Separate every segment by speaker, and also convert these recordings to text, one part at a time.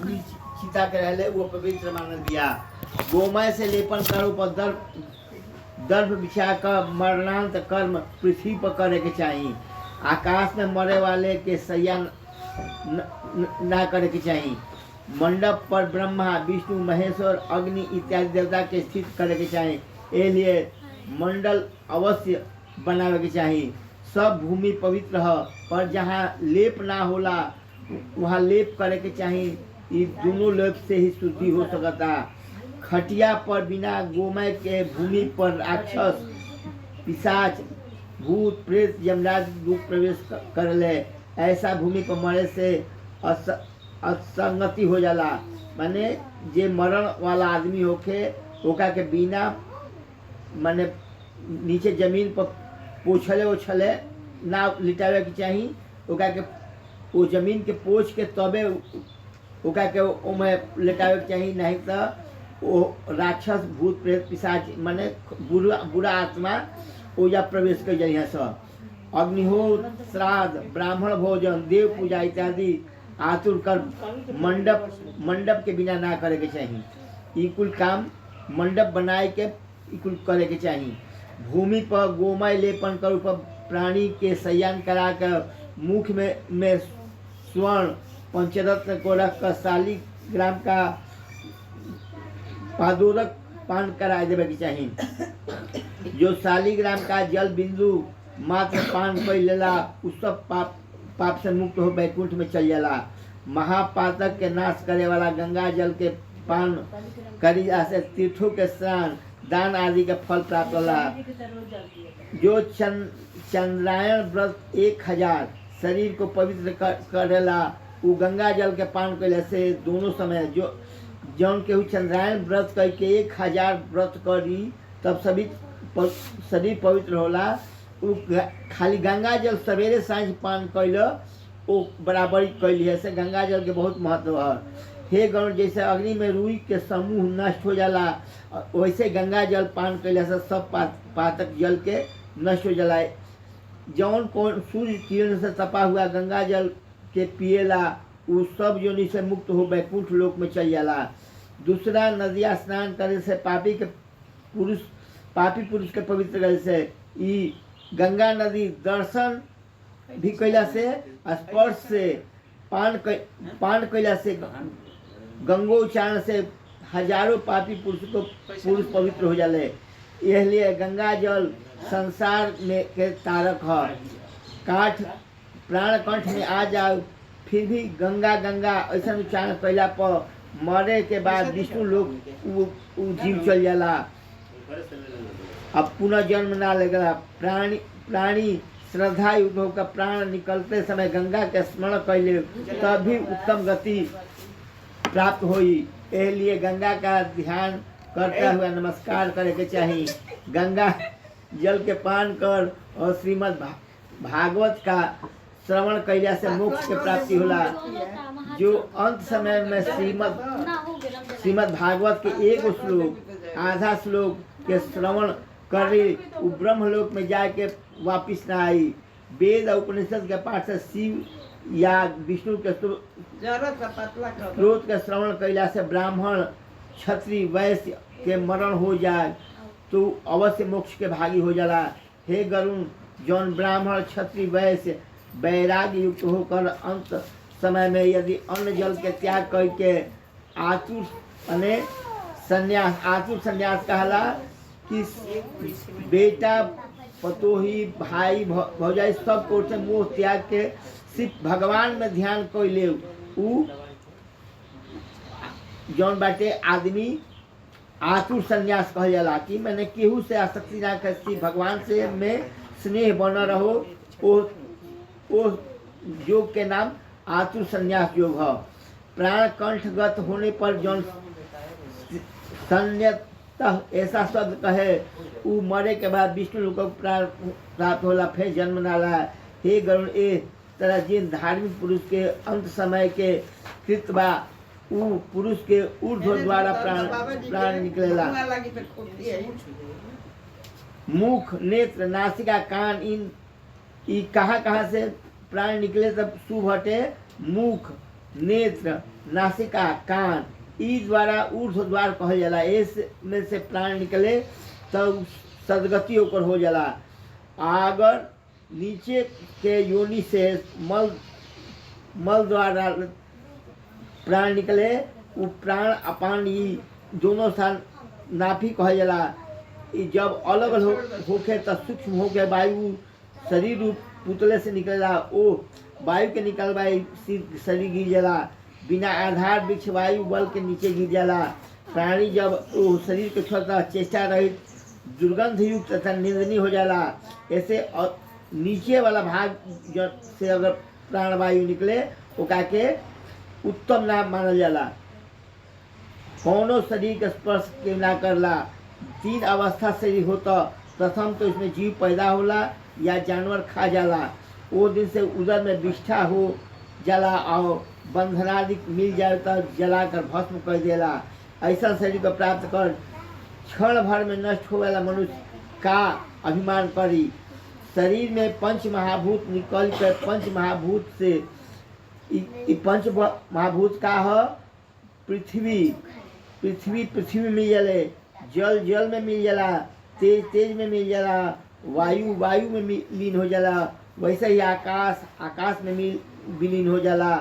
Speaker 1: अग्नि चिता के रहले वो पवित्र मानल दिया। गोमय से लेपन करो पर दर्भ बिछा कर मरणांत कर्म पृथ्वी पर करे के चाहिए। आकाश में मरे वाले के सैया ना करे के चाहिए। मंडप पर ब्रह्मा विष्णु महेश्वर अग्नि इत्यादि देवता के स्थित करे के चाहिए। ए लिए मंडल अवश्य बनावे के चाहिए। सब भूमि पवित्र है, पर जहाँ लेप ना होला वहाँ लेप करे के चाहिए। ये दोनों लेप से ही शुद्धि हो सकता। खटिया पर बिना गोमय के भूमि पर राक्षस पिशाच भूत प्रेत यमराज लोग प्रवेश कर ले। ऐसा भूमि पर मरे से असंगति हो जाला। माने जे मरण वाला आदमी होके ओका के बिना माने नीचे जमीन पर पोछले ओछले ना लिटावे के चाहिए। ओका के वो जमीन के पोछ के तबे ओका के ओमे लिटावे के चाहिए। नहीं तो वो राक्षस भूत प्रेत पिशाच माने बुरा आत्मा ओजा प्रवेश कर जाइए। सब अग्निहोत्र श्राद्ध ब्राह्मण भोजन देव पूजा इत्यादि आतुर कर मंडप के बिना ना करे के चाहिए। ई कुल काम मंडप बनाए के ई कुल करे के चाहिए। भूमि पर गोमय लेपन कर ऊपर प्राणी के शयन करा कर मुख में स्वर्ण पंचरत्न को रख कर शालिग्राम का पादोरक पान करा देवे के चाहिए। जो शालिग्राम का जल बिंदु मात्र पान कर लेला उस सब पाप से मुक्त हो बैकुंठ में चल जाला। महापातक के नाश करे वाला गंगा जल के पान करी से तीर्थों के स्नान दान आदि के फल प्राप्त होला। जो चंद्रायण व्रत 1000 शरीर को पवित्र करेला वो गंगा जल के पान कैले से दोनों समय जो जौन के चंद्रायण व्रत करके 1000 व्रत करी तब सभी शरीर पवित्र होला। वो खाली गंगा जल सवेरे सांझ पान कैल वो बराबरी कैली है। से गंगा जल के बहुत महत्व है। हे गण जैसे अग्नि में रुई के समूह नष्ट हो जाला वैसे गंगा जल पान कैले से सब पातक जल के नष्ट हो जाला। जौन कौन सूर्य किरण से तपा हुआ गंगा जल के पिएला वो सब योनि से मुक्त हो बैकुंठ लोक में चल जाला। दूसरा नदिया स्नान करे से पापी पुरुष के पवित्र करे से ई गंगा नदी दर्शन भी कैला से स्पर्श से पान कैला से गंगोच्चारण से हजारों पापी पुरुष पवित्र हो जाले। इसलिए गंगा जल संसार में के तारक है। काठ प्राण कंठ में आ जाओ फिर भी गंगा गंगा ऐसा उच्चारण कैला पर मरे के बाद विष्णु लोग जीव चल जाला। अब पुनः जन्म ना लगेगा। प्राणी श्रद्धा युक्त होकर प्राण निकलते समय गंगा के स्मरण कैले तभी उत्तम गति प्राप्त हुई। इसलिए गंगा का ध्यान करते हुए नमस्कार करे के चाहिए। गंगा जल के पान कर और श्रीमद् भागवत का श्रवण कैला से मोक्ष के प्राप्ति होला। जो अंत समय में श्रीमद् भागवत के एक श्लोक आधा श्लोक के श्रवण करे वो ब्रह्मलोक में जाके वापिस ना आई। वेद और उपनिषद के पाठ से शिव या विष्णु के स्रोत के श्रवण कैला से ब्राह्मण क्षत्रिय वैश्य के मरण हो जाए तो अवश्य मोक्ष के भागी हो जाला। हे गरुण जौन ब्राह्मण क्षत्रिय वैश्य वैराग्य युक्त होकर अंत समय में यदि अन्न जल के त्याग करके आतुर संन्यास कहला कि बेटा पतोही भाई भौजाई सब कोर से मोह त्याग के सिर्फ भगवान में ध्यान कैले उ जौन बाटे आदमी आतुर संन्यास कहल जाला। कि मैंने केहू से आसक्ति ना कर भगवान से में स्नेह बना रहो ओ योग के नाम आतुर संन्यास योग है। प्राण कंठगत होने पर जौन संयत ऐसा शब्द कहे उ मरे के बाद विष्णु लोक प्राण प्राप्त होला फिर जन्म नाला। हे गरुण ए तरह जिन धार्मिक पुरुष के अंत समय के कृतबा उ पुरुष के ऊर्ध्व द्वारा प्राण निकलेला। मुख नेत्र नासिका कान इन कहाँ से प्राण निकले तब शुभ हटे। मुख नेत्र, नासिका, कान, ई द्वारा ऊर्ध्व द्वार कहल जाला। इस में से प्राण निकले तब सदगति ओकर हो जाला। अगर नीचे के योनि से मल द्वारा प्राण निकले, वो प्राण अपान ई दोनों स्थान नाभि कहल जाला। ई जब अलग अलग होके तब सूक्ष्म होके वायु शरीर रूप पुतले से निकलेला। ओ वायु के निकलवा शरीर गिर जाला। बिना आधार वृक्ष वायु बल के नीचे गिर जाला। प्राणी जब वो शरीर के छोड़ता चेष्टा रहित दुर्गंध युक्त तथा निंदनीय हो जाला। ऐसे नीचे वाला भाग से अगर प्राण वायु निकले ओका के उत्तम नाम मानल जाला। कौनो शरीर के स्पर्श के ना करला। 3 अवस्था शरीर होता। प्रथम तो इसमें जीव पैदा होला या जानवर खा जाला। वो दिन से उदर में विष्ठा हो जाला और बंधनादि मिल जाए तो जला कर भस्म कर देला। ऐसा शरीर को प्राप्त कर क्षण भर में नष्ट हो वाला मनुष्य का अभिमान करी। शरीर में पंच महाभूत निकल कर पंच महाभूत से पंच महाभूत का है पृथ्वी में मिल जाले, जल में मिल जाला, तेज में मिल जाला, वायु में लीन हो जाला। वैसे ही आकाश में विलीन हो जाला।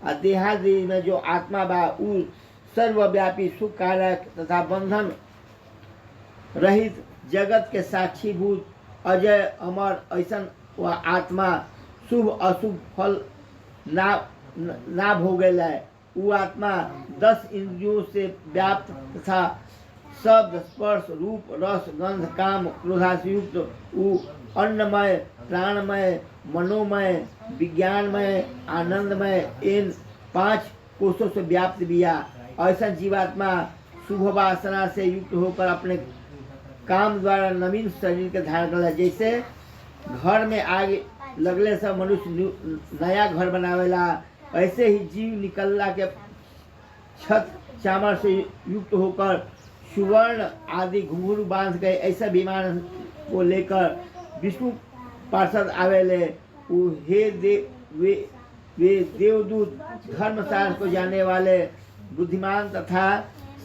Speaker 1: और देहादि में जो आत्मा बा उ सर्वव्यापी सुख कारक तथा बंधन रहित जगत के साक्षीभूत अजय अमर ऐसन वह आत्मा शुभ अशुभ फल ना भोगेला। वो आत्मा 10 इंद्रियों से व्याप्त तथा शब्द स्पर्श रूप रस गंध काम क्रोधादि युक्त वो अन्नमय प्राणमय मनोमय विज्ञानमय आनंदमय इन 5 कोशों से व्याप्त बिया। ऐसा जीवात्मा शुभ वासना से युक्त होकर अपने काम द्वारा नवीन शरीर के धारण करला। जैसे घर में आग लगले से मनुष्य नया घर बनावेला, ऐसे ही जीव निकलला के छत चामर से युक्त होकर सुवर्ण आदि घुंघरू बांध गए ऐसा विमान को लेकर विष्णु पार्षद आवेले। वे देवदूत धर्मशास्त्र को जानने वाले बुद्धिमान तथा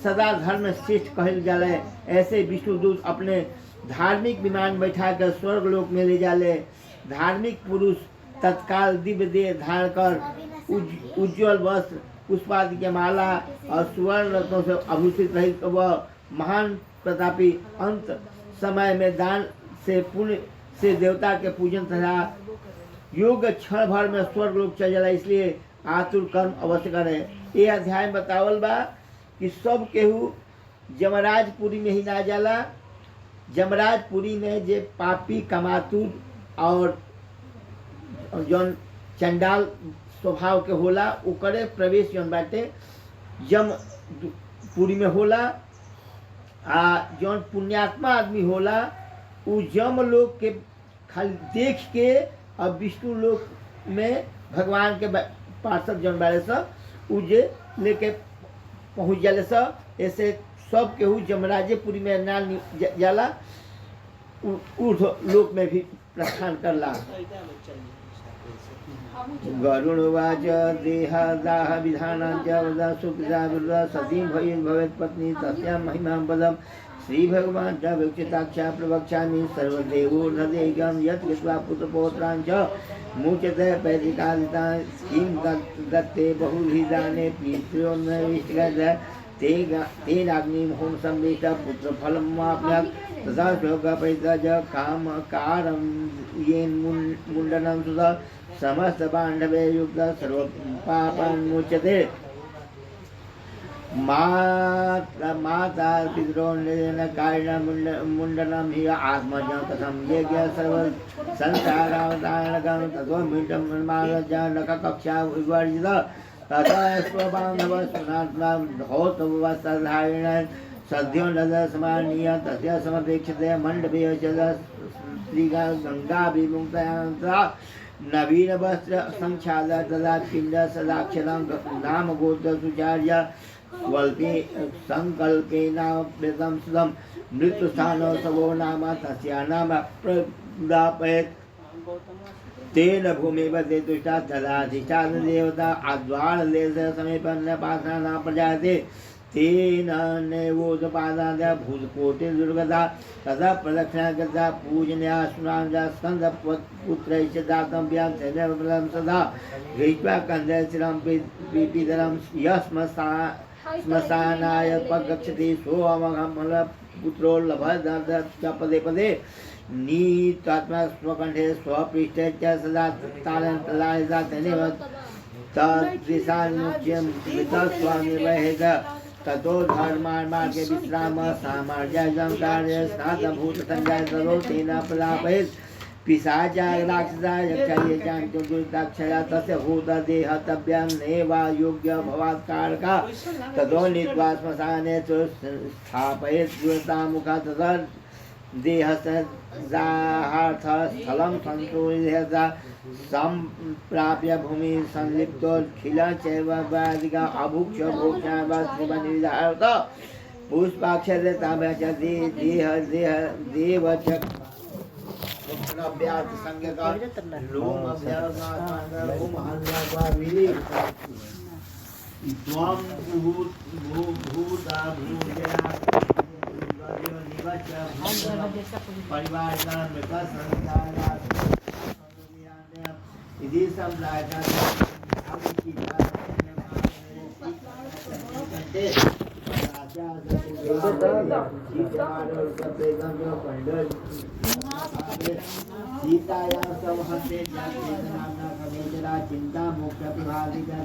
Speaker 1: सदा धर्म श्रेष्ठ कहल जाले। ऐसे विष्णुदूत अपने धार्मिक विमान बैठा कर स्वर्ग लोक में ले जाले। धार्मिक पुरुष तत्काल दिव्य देह धारण कर उज्ज्वल वस्त्र पुष्पादि के माला और सुवर्ण रत्नों से आभूषित रहित वह महान प्रतापी अंत समय में दान से पुण्य से देवता के पूजन तथा योग क्षण भर में स्वर्ग लोक चल जाला। इसलिए आतुर कर्म अवश्य करे। ये अध्याय में बतावल बा कि सब केहू जमराजपुरी में ही ना जाला। जमराजपुरी में जे पापी कमातुर और जौन चंडाल स्वभाव के होला ओकरे प्रवेश जौन बाटे जमपुरी में होला। जौन पुण्यात्मा आदमी होला उ जम लोग के खाली देख के और विष्णु लोक में भगवान के पार्षद जौन बारे सब उ जे लेके पहुँच जाले सब। ऐसे सब केहू जमराजेपुरी में ना जाला ऊर्ध्व लोक में भी प्रस्थान करला। गरुड़वाच देहदाह विधानां सुखा सती भवेत् पत्नी तस्यां महिमां पदम् श्री भगवान च विक्षिताक्षा प्रवक्ष्यामि सर्वदेवो हृदयं यत् कृत्वा पुत्रपौत्रांच मुच्यते पैदिकादिता किं दत्ते बहुभिदाने प्रीत्यो न विष्टगत तेनाग्निं होम संवेष्ट पुत्रफलमाप्नोत् तथा शोकपरित्यज कामकारं येन मुण्डनं सुधा समस्त पांडवे युक्त सर्व पापान्मुच्यते। माता पितॄन् कारिण मुण्डनं हि आत्मजं कथं यज्ञ सर्व संसारावतारणकं ततो मिटं मानजानककक्षा विवर्जित तथा स्वबान्धव सुनात्मा धौतवस्त्रधारिण सद्यो नद समानीय तस्य समपेक्षते मंडपे श्रीगंगाभिमुक्तया नवीन वस्त्र संख्याद तदा पिंड सदाक्षरं नाम गोत्र सुचार्य स्वल्पे संकल्पेनावृतं सुदं मृत्युस्थानो सवो नाम तस्या नाम प्रदापयत् तेन भूमि बदे तुष्टा तदाधिष्ठान देवता अद्वार लेस समीपन्न पाषाणा प्रजाते तेन नैवोदपादाद भूतकोटि दुर्गता तदा प्रदक्षिणा कृता पूजन्या स्नानजा स्कंद पुत्रैश्च दातव्यां तेन सदा गृहीत्वा कन्देशिरं पितरं श्मशानाय गच्छति सोऽमघं पुत्रो लभत पदे पदे नीतात्मा स्वकण्ठे स्वपृष्ठे च सदा तालन्तलायिता तेनैव तद्विषान्मुच्यं वितस्वामिवहेद ततो धर्मार्गे विश्राम सामर्याजं कार्य स्नातभूतसंज्ञा ततो तेन प्रलापयेत् पिशाचा राक्षसा यक्षये चान्तो दुरिताक्षया तस्य भूतदेहतव्यान्नेवा योग्य भवात्कारका ततो नीत्वा श्मशाने च स्थापयेत् दुरितामुखा तथा देहसजाहार्थस्थलं सन्तोषयता सम्प्राप्य भूमि संलिप्तोऽखिल चैव वादिका अभुक्ष भोक्षावत्रिवनिधारत पुष्पाक्षरे ताभ्य च देव च अभ्यास संज्ञका लोम अभ्यास लोम हल्ला मिली त्वं भूता भूजया परिवार इति सम्राटा सीतायां संहते जाते नाम्ना खमेजरा चिंता मोक्ष प्रभाविता